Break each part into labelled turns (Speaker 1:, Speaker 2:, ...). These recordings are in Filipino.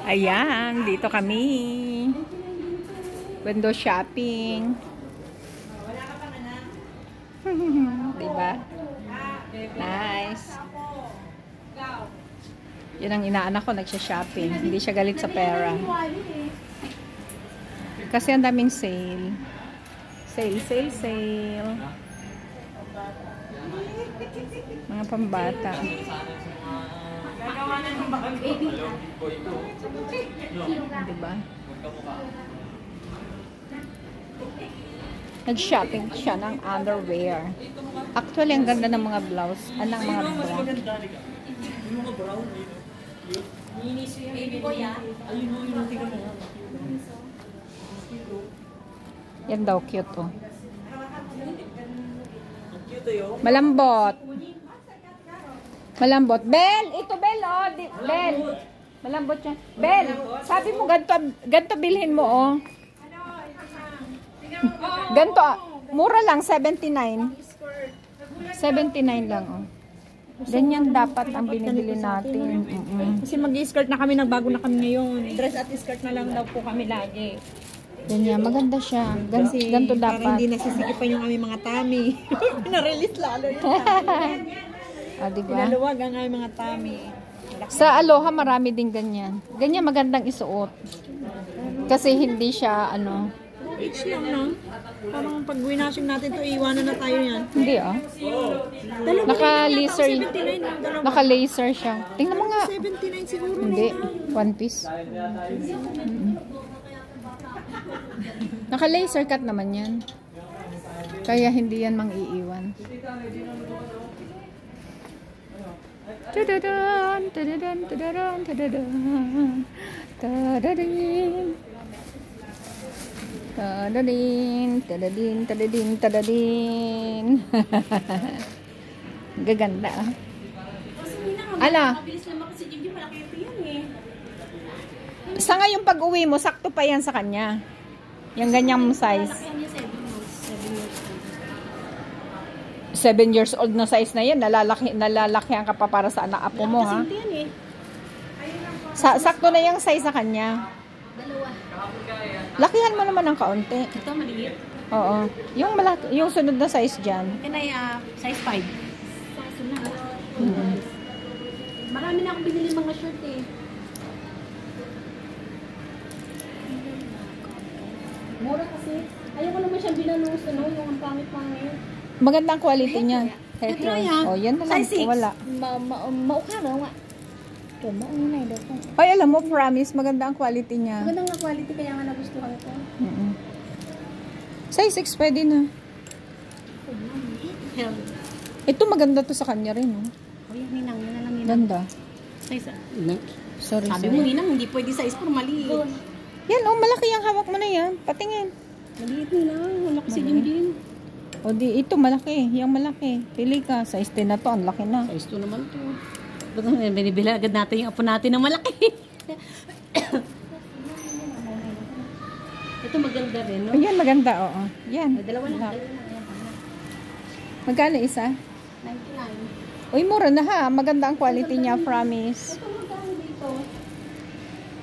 Speaker 1: Ayan, dito kami. Window shopping. Diba? Nice. Yan ang inaanak ko, nagsha-shopping. Hindi siya galit sa pera. Kasi ang daming sale. Sale, sale, sale. Mga pambata. Diba? Nag-shopping siya ng underwear. Actually, ang ganda ng mga blouse. Anong mga bra? Yan daw, cute oh. Malambot. Malambot. Bel! Ito, Bel, oh. Bel. Malambot yan. Bel, sabi mo, ganito bilhin mo, oh. Ganito, mura lang, 79. 79 lang, oh. Ganyan dapat ang binibili natin.
Speaker 2: Kasi mag-skirt na kami, nagbago na kami ngayon. Dress at skirt na lang daw po kami lagi.
Speaker 1: Ganyan, maganda siya.
Speaker 2: Kasi
Speaker 1: Ganito dapat.
Speaker 2: parang hindi nagsisikipan yung aming mga tummy. Pinarelease lalo yun.
Speaker 1: Ah, diba?
Speaker 2: Pinaluwag ang aming mga tummy.
Speaker 1: Sa Aloha, marami din ganyan. Ganyan magandang isuot. Kasi hindi siya, ano.
Speaker 2: H lang na. Parang pag winashing natin to, iiwanan na tayo yan.
Speaker 1: Hindi, ah. Naka-laser. Naka-laser siya. Tingnan mo nga.
Speaker 2: 79 siguro.
Speaker 1: Hindi. One piece. Naka-laser cut naman yan. Kaya hindi yan mang-iiwan. Tadadan, tadadan, tadadan, tadadan. Tadadin. Tadadin, tadadin, tadadin, tadadin. Gaganda ah. Ala. Sa ngayong pag-uwi mo, sakto pa yan sa kanya. Yung ganyang size. 7 years old na size na yan. Nalalaki ka pa para sa anak apo mo, ha? Sakto na yung size sa kanya. Lakihan mo naman ng kaunti.
Speaker 2: Ito maliit.
Speaker 1: Oo. Yung sunod na size dyan.
Speaker 2: Kanay size 5. Marami na akong binili mga shirt eh. Mura kasi. Ayoko naman siyang binanus, ano, yung ang pangit-pangit.
Speaker 1: Magandang quality niya.
Speaker 2: Ito yan.
Speaker 1: Oh, yan na lang.
Speaker 2: Size 6.
Speaker 1: Wala.
Speaker 2: Maukha na nga. Ito, mauna na ito.
Speaker 1: Ay, alam mo, promise, maganda ang quality niya.
Speaker 2: Maganda nga quality, kaya nga nagustuhan ko.
Speaker 1: Size 6 pwede na. Ito maganda to sa kanya rin. Oh.
Speaker 2: Oh, yan, ninang. Yan na lang ninang.
Speaker 1: Ganda.
Speaker 2: Size
Speaker 1: Sorry,
Speaker 2: Sabi mo, ninang, hindi pwede size for maliit.
Speaker 1: Yan, oh, malaki yung hawak mo na yan. Patingin.
Speaker 2: Maliit ninang. Wala kasi din.
Speaker 1: O di, ito malaki. Yung malaki. Pili ka. Size 10 na to. Ang laki na.
Speaker 2: Size 2 naman to. Ba't binibili agad natin yung apo natin ng malaki? Ito maganda rin, no?
Speaker 1: Ayan, maganda. Oo. Yan.
Speaker 2: Dalawa na.
Speaker 1: Magkano isa?
Speaker 2: 99.
Speaker 1: Uy, mura na ha. Maganda ang quality niya. Promise.
Speaker 2: Ito magkano dito?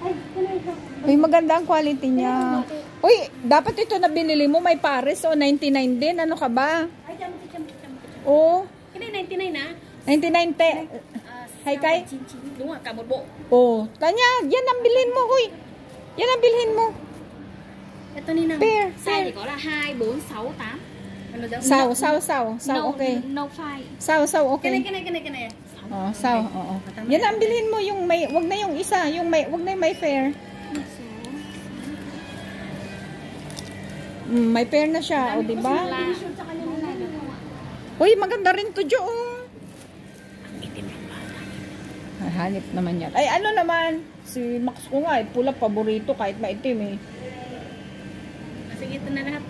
Speaker 2: Ay, kanay.
Speaker 1: Uy, maganda ang quality niya. Uy, dapat ito na binili mo. May pares. O, 99 din. Ano ka ba?
Speaker 2: Ay, tama.
Speaker 1: Oo.
Speaker 2: Kanay, 99 na?
Speaker 1: 99 te. Hay kay?
Speaker 2: Đúng rồi, cả một bộ.
Speaker 1: Oh, tanya, yan ang bilhin mo, huy. Yan ang bilhin mo.
Speaker 2: Ito ninang.
Speaker 1: Pair.
Speaker 2: Size chỉ có là 2, 4, 6, 8. Ano daw?
Speaker 1: Saw, okay.
Speaker 2: No five.
Speaker 1: Saw, okay.
Speaker 2: Kanay.
Speaker 1: Oh, saw, oo. Yan ang bilhin mo, yung may, wag na yung isa, yung may, wag na yung may pair. May pair na siya, o, diba? Uy, maganda rin to, Jo. Hanip naman yan. Ay, ano naman? Si Max ko nga, pula paborito kahit maitim eh.
Speaker 2: Sige, ito na lahat.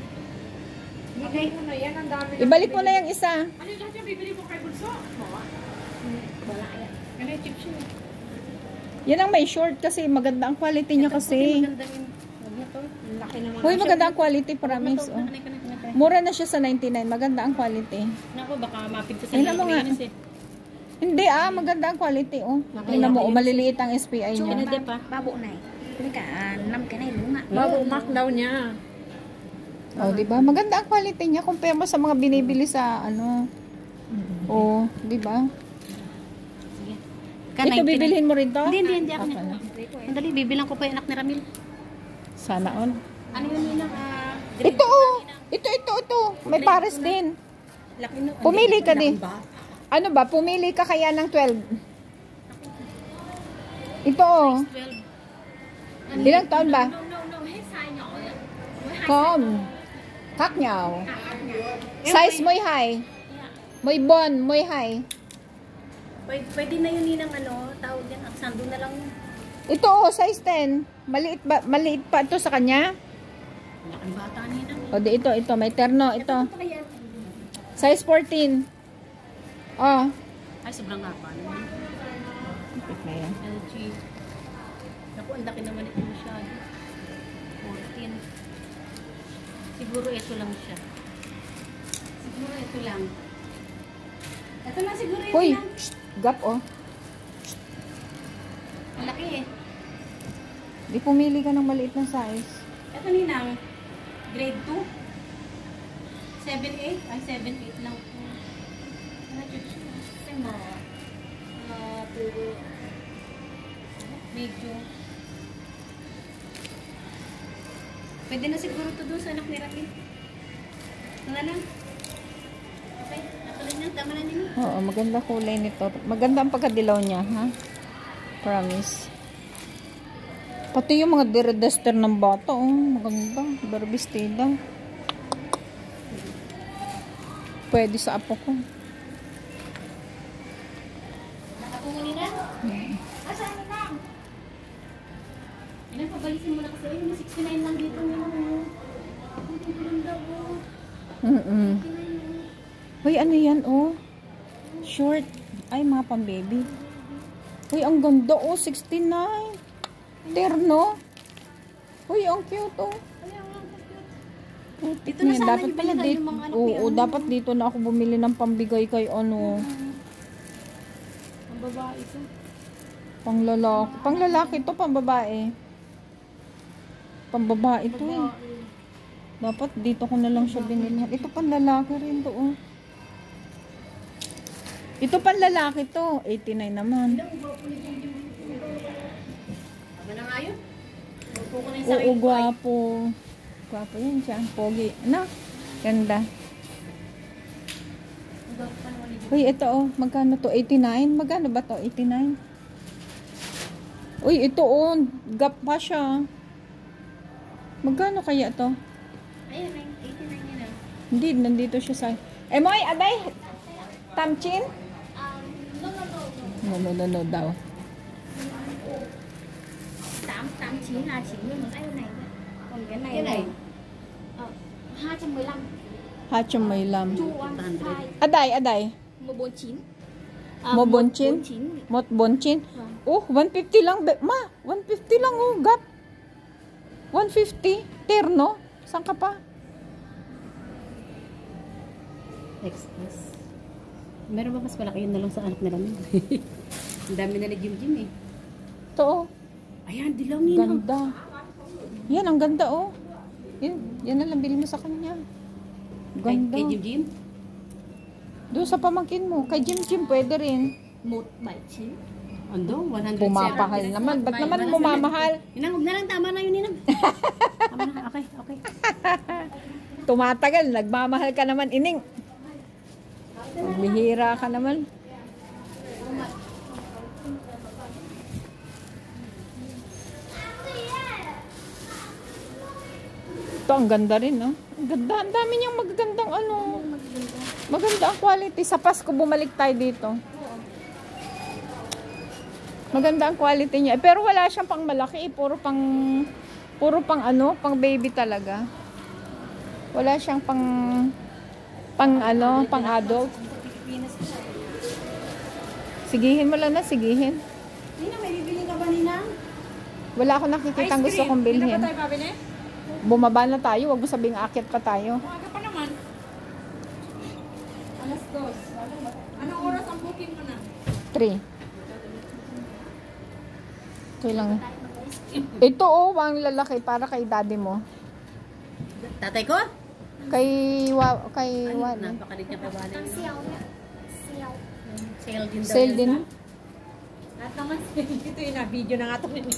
Speaker 2: Okay. Yan ang dami.
Speaker 1: Ibalik mo na yung isa.
Speaker 2: Ano yung lahat yung bibili mo kay Bunso? Wala yan. Ano yung chip siya?
Speaker 1: Yan ang may short kasi maganda ang quality niya kasi.
Speaker 2: Maganda rin. Laki naman.
Speaker 1: Hoy, maganda ang quality, promise. Oh. Mura na siya sa 99. Maganda ang quality.
Speaker 2: Naku, baka mapinto sa
Speaker 1: Ayun mo nga. Hindi maganda ang quality oh. Tingnan mo, maliliit ang SPI niya.
Speaker 2: Ano din pa? Babo này. Với cả 5 cái này đúng không ạ?
Speaker 3: Bago mak daw niya.
Speaker 1: Oh, di ba? Maganda ang quality niya compare mo sa mga binibili sa ano. Oh, di ba?
Speaker 2: Sige.
Speaker 1: Ito bibilhin mo rin to?
Speaker 2: Hindi ako
Speaker 1: Okay
Speaker 2: na.
Speaker 1: na.
Speaker 2: Sandali, bibilang ko pa yung anak ni Ramil.
Speaker 1: Sana all.
Speaker 2: Ano yun ninang?
Speaker 1: Ito oh. Ito. May pares din.
Speaker 2: Laki no.
Speaker 1: Pumili ka din. Ano ba? Pumili ka kaya ng 12. Ito oh.
Speaker 2: 12.
Speaker 1: Ilang taon ba?
Speaker 2: No, hết size nhỏ rồi ạ.
Speaker 1: Không. Khác nhau. Size mo'y high. Mo'y bon, mo'y high.
Speaker 2: Pwede na yun ninang ano, tawag yan. Aksando na lang yun.
Speaker 1: Ito oh, size 10. Maliit pa ito sa kanya.
Speaker 2: Laking bata ninang.
Speaker 1: O di ito. May terno. Ito.
Speaker 2: Ano pa yan?
Speaker 1: Size 14. Oh.
Speaker 2: Ay, sobrang haba naman.
Speaker 1: Kapit na yan.
Speaker 2: LG. Naku, ang laki naman ito masyado. 14. Siguro ito lang siya. Siguro ito lang. Ito lang siguro ito
Speaker 1: Hoy,
Speaker 2: lang.
Speaker 1: gap oh.
Speaker 2: Ang laki eh.
Speaker 1: Di pumili ka ng maliit na size.
Speaker 2: Ito ninang, grade 2. 7-8? Ay, 7-8 lang. Medyo. Pwede na siguro ito doon sa anak ni Raquel. Ano na? Okay, natuloy na. Tama na nila.
Speaker 1: Oo, maganda kulay nito. Maganda ang pagkadilaw niya, ha? Promise. Pati yung mga dire-duster ng bata, oh. Maganda. Barbistida. Pwede sa apo ko.
Speaker 2: Nakapungunin na? Asan na lang? Ilan, pabalisin mo na kasi. Ay, 69 lang dito. Ang ganda po.
Speaker 1: Uy, ano yan, oh? Short. Ay, mga pang-baby. Uy, ang ganda, oh. 69. Terno. Uy, ang cute, oh.
Speaker 2: Dito na sana
Speaker 1: Dapat
Speaker 2: yung
Speaker 1: pala
Speaker 2: bilhan
Speaker 1: dito.
Speaker 2: yung mga ano,
Speaker 1: Oo,
Speaker 2: ano.
Speaker 1: dapat dito na ako bumili ng pambigay kay ano.
Speaker 2: Ang babae ito.
Speaker 1: Panglalaki. Panglalaki to, pambabae. Pambabae to eh. Dapat dito ko na lang siya binili. Ito panlalaki rin to, oh. Ito panlalaki to. 89 naman.
Speaker 2: Tama na nga yun. Upo ko na yung
Speaker 1: Oo,
Speaker 2: sarili ko, ay.
Speaker 1: gwapo. Gwapo yan siya. Pogi. Ano? Ganda.
Speaker 2: Ang gwapo pa naman ni
Speaker 1: Uy, ito oh. Magkano to? 89? Magkano ba to? 89? Uy, ito oh. Gap pa siya. Magkano kaya to?
Speaker 2: Ayan, 89 yun ah.
Speaker 1: Hindi, nandito siya sa... Moy, aday! Tamchin? No daw.
Speaker 2: 889 là chỉ nguyên một cái này thôi. Còn cái này 215.
Speaker 1: Hachong may lam.
Speaker 2: 215.
Speaker 1: Aday.
Speaker 2: 149.
Speaker 1: Mo bonchin?
Speaker 2: 149.
Speaker 1: Mot bonchin? Oh, 150 lang. Ma, 150 lang oh. Gap. 150. Terno. Saan ka pa?
Speaker 2: Express. Meron ba mas malaki yun na lang sa anak nila? Ang dami na nag-gym eh.
Speaker 1: Ito oh.
Speaker 2: Ayan, dilaw nila.
Speaker 1: Ganda. Yan, ang ganda oh. Yan na lang bilhin mo sa kanya. Ganda.
Speaker 2: Kay Jim?
Speaker 1: Doon sa pamangkin mo. Kay Jim pwede rin.
Speaker 2: 179. Ando, 107.
Speaker 1: Pumapahal naman. Ba't naman mumamahal?
Speaker 2: Inang, huwag na lang. Tama na yun, Inang. Tama na. Okay.
Speaker 1: Tumatagal. Nagmamahal ka naman, ining. Magbihira ka naman. Ito, ang ganda rin, no? Ang ganda. Ang dami niyang magagandang ano. Maganda ang quality. Sa Pasko, bumalik tayo dito. Maganda ang quality niya. Pero wala siyang pang malaki. Puro pang ano, pang baby talaga. Wala siyang pang adult. Sigihin mo lang na, sigihin.
Speaker 2: Nina, may bibili ka ba, Nina?
Speaker 1: Wala akong nakikitang gusto kong bilhin.
Speaker 3: Hindi na ba tayo pabili?
Speaker 1: Bumaba na tayo, wag mo sabing aakyat pa tayo.
Speaker 3: Umaga pa naman. Alas 2. Anong oras ang booking mo na?
Speaker 1: 3. Ito lang. Ito oh, ang lalaki para kay daddy mo.
Speaker 2: Tatay ko?
Speaker 1: Kay
Speaker 2: Ay,
Speaker 1: Wally.
Speaker 2: napakalit niya kay Wally. Sale din daw.
Speaker 1: Sale din.
Speaker 2: At naman, ito yung na-video na nga ito nila.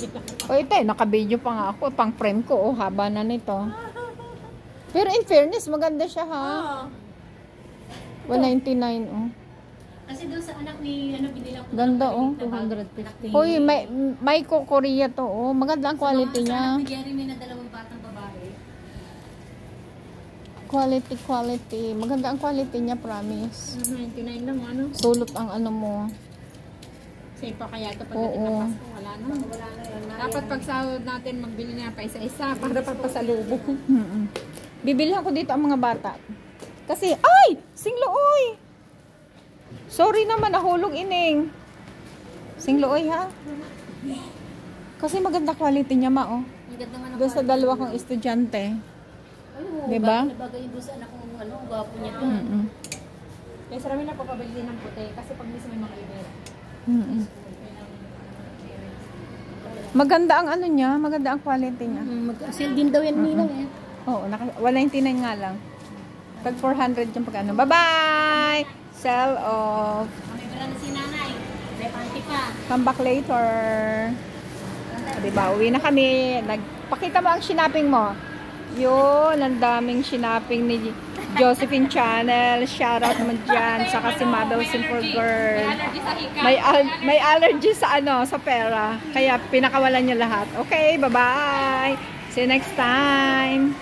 Speaker 1: O ito eh, naka-video pa nga ako. Pang frame ko, oh, haba na nito. Pero in fairness, maganda siya ha. 199 oh.
Speaker 2: Kasi doon sa anak ni, binila ko.
Speaker 1: Ganda oh.
Speaker 2: 250.
Speaker 1: Hoy, may Korea to oh. Maganda ang quality niya.
Speaker 2: Sa anak ni Jeremy na 2 batang babae.
Speaker 1: Quality. Maganda ang quality niya, promise.
Speaker 3: 99 lang, ano?
Speaker 1: Sulot ang ano mo.
Speaker 3: Safe pa kaya ito
Speaker 1: Oo.
Speaker 3: pagdating ng Pasko, wala na. Dapat pag sahod natin, magbili na pa isa-isa para papasalubong.
Speaker 1: Bibilhan ko dito ang mga bata. Kasi, ay! Singlooy! Sorry naman, nahulog ining. Singlooy ha? Kasi maganda quality niya ma, oh.
Speaker 2: Ang ganda nga ng
Speaker 1: Doon sa dalawa kong estudyante. Diba?
Speaker 2: Nabagay doon sa anak kong gwapo niya.
Speaker 3: Kaya sarami na papabili ng puti kasi pag mismo may mga ibera.
Speaker 1: Maganda ang ano niya, maganda ang quality niya.
Speaker 2: Sale din daw yan nila eh.
Speaker 1: Oo, 199 nga lang. Pag 400 yung pag ano. Bye-bye! Sell off.
Speaker 2: May pera na si nanay. May panty pa.
Speaker 1: Come back later. Diba, uwi na kami. Pakita mo ang shopping mo. Yun, ang daming shopping ni Josephine Channel. Shoutout mo dyan. Saka si Mabel Simple Girl. May allergy sa ano, sa pera. Kaya pinakawalan niya lahat. Okay, bye-bye. See you next time.